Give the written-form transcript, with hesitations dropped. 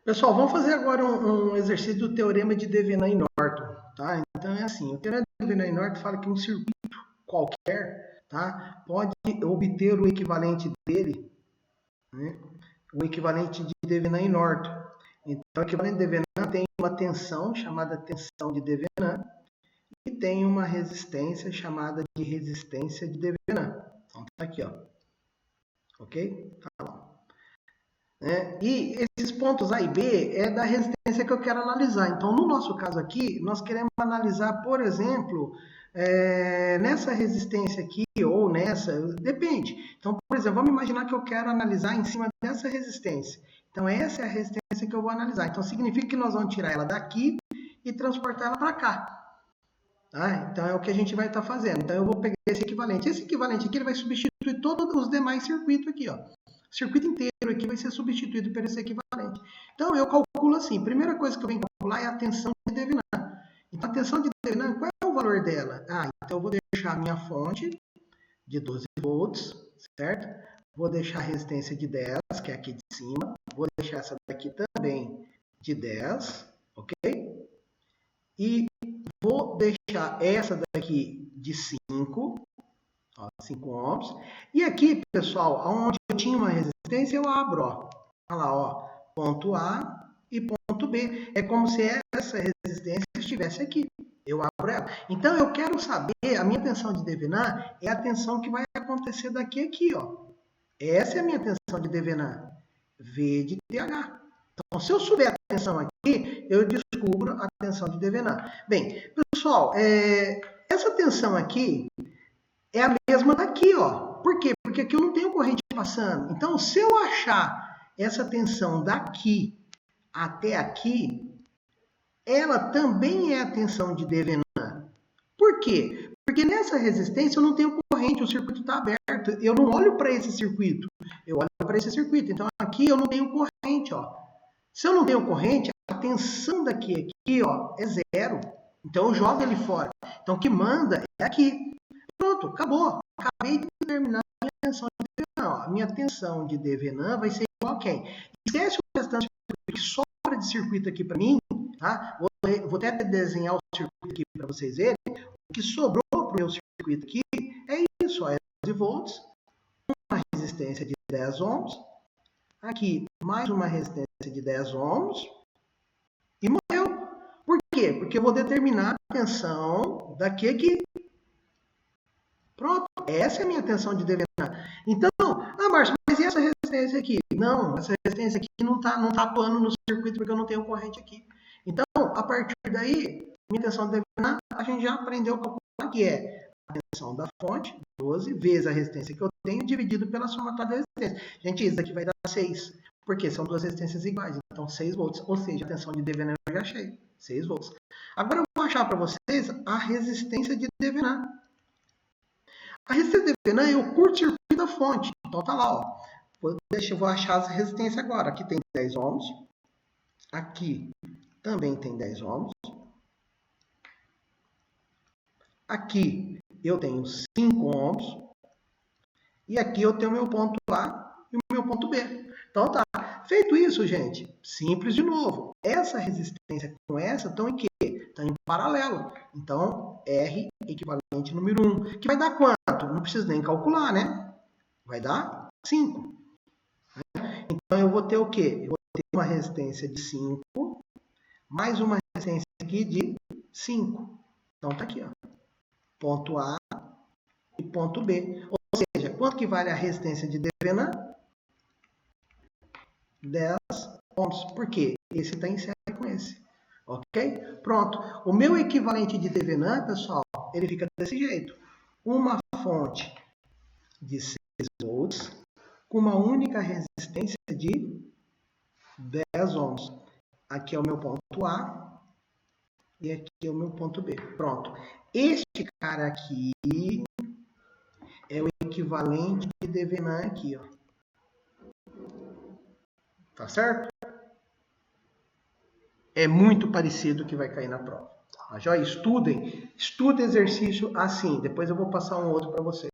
Pessoal, vamos fazer agora um exercício do teorema de Devenant e Norton, tá? Então é assim, o teorema de Devenant e Norton fala que um circuito qualquer, tá, pode obter o equivalente dele, né, o equivalente de Devenant e Norton. Então, o equivalente de Devenant tem uma tensão chamada tensão de Devenant e tem uma resistência chamada de resistência de Devenant. Então tá aqui, ó. Ok? Tá lá. E esses pontos A e B é da resistência que eu quero analisar. Então, no nosso caso aqui, nós queremos analisar, por exemplo, nessa resistência aqui ou nessa, depende. Então, por exemplo, vamos imaginar que eu quero analisar em cima dessa resistência. Então, essa é a resistência que eu vou analisar. Então, significa que nós vamos tirar ela daqui e transportar ela para cá. Tá? Então, é o que a gente vai estar fazendo. Então, eu vou pegar esse equivalente. Esse equivalente aqui ele vai substituir todos os demais circuitos aqui, ó. O circuito inteiro aqui vai ser substituído por esse equivalente. Então, eu calculo assim. A primeira coisa que eu venho calcular é a tensão de Devenant. Então, a tensão de Devenant, qual é o valor dela? Então eu vou deixar a minha fonte de 12 volts, certo? Vou deixar a resistência de 10, que é aqui de cima. Vou deixar essa daqui também de 10, ok? E vou deixar essa daqui de 5, ó, 5 ohms. E aqui, pessoal, onde eu tinha uma resistência, eu abro, ó. Olha lá, ó, ponto A e ponto B. É como se essa resistência estivesse aqui. Eu abro ela. Então, eu quero saber, a minha tensão de Devenant é a tensão que vai acontecer daqui a aqui, ó. Essa é a minha tensão de Devenant. V de TH. Então, se eu souber a tensão aqui, eu descubro a tensão de Devenant. Bem, pessoal, essa tensão aqui é a mesma daqui, ó. Por quê? Porque aqui eu não tenho corrente passando. Então, se eu achar essa tensão daqui até aqui, ela também é a tensão de Devenant. Por quê? Porque nessa resistência eu não tenho corrente, o circuito está aberto. Eu não olho para esse circuito, eu olho para esse circuito. Então, aqui eu não tenho corrente, ó. Se eu não tenho corrente, a tensão daqui ó, é zero. Então eu jogo ele fora. Então o que manda é aqui. Pronto, acabou. Acabei de terminar a minha tensão de Devenant. A minha tensão de Devenant vai ser igual a quem? Esquece o restante que sobra de circuito aqui para mim, tá? Vou até desenhar o circuito aqui para vocês verem. O que sobrou para o meu circuito aqui é isso, ó, é 12 volts, uma resistência de 10 ohms, aqui mais uma resistência de 10 ohms e morreu. Por quê? Porque eu vou determinar a tensão daqui aqui. Pronto, essa é a minha tensão de Devenant. Então, Márcio, mas e essa resistência aqui? Não, essa resistência aqui não tá atuando no circuito porque eu não tenho corrente aqui. Então, a partir daí, minha tensão de Devenant, a gente já aprendeu a calcular que é a tensão da fonte, 12, vezes a resistência que eu tenho, dividido pela somatória da resistência. Gente, isso aqui vai dar 6, porque são duas resistências iguais. Então, 6 volts, ou seja, a tensão de Devenant eu já achei, 6 volts. Agora eu vou achar para vocês a resistência de Devenant. A resistência de Devenant é o curto-circuito da fonte. Então tá lá, ó. Eu vou achar as resistências agora. Aqui tem 10 ohms. Aqui também tem 10 ohms. Aqui eu tenho 5 ohms. E aqui eu tenho o meu ponto A e o meu ponto B. Então tá. Feito isso, gente, simples de novo. Essa resistência com essa estão em quê? Estão em paralelo. Então, R equivalente número 1. Que vai dar quanto? Não preciso nem calcular, né? Vai dar 5. Então, eu vou ter o quê? Eu vou ter uma resistência de 5, mais uma resistência aqui de 5. Então, tá aqui, ó. Ponto A e ponto B. Ou seja, quanto que vale a resistência de Devenant? 10 ohms. Por quê? Esse está em série com esse. Ok? Pronto. O meu equivalente de Devenant, pessoal, ele fica desse jeito. Uma fonte de 6 volts com uma única resistência de 10 ohms. Aqui é o meu ponto A e aqui é o meu ponto B. Pronto. Este cara aqui é o equivalente de Devenant aqui, ó. Tá certo? É muito parecido que vai cair na prova. Já estudem exercício assim. Depois eu vou passar um outro para vocês.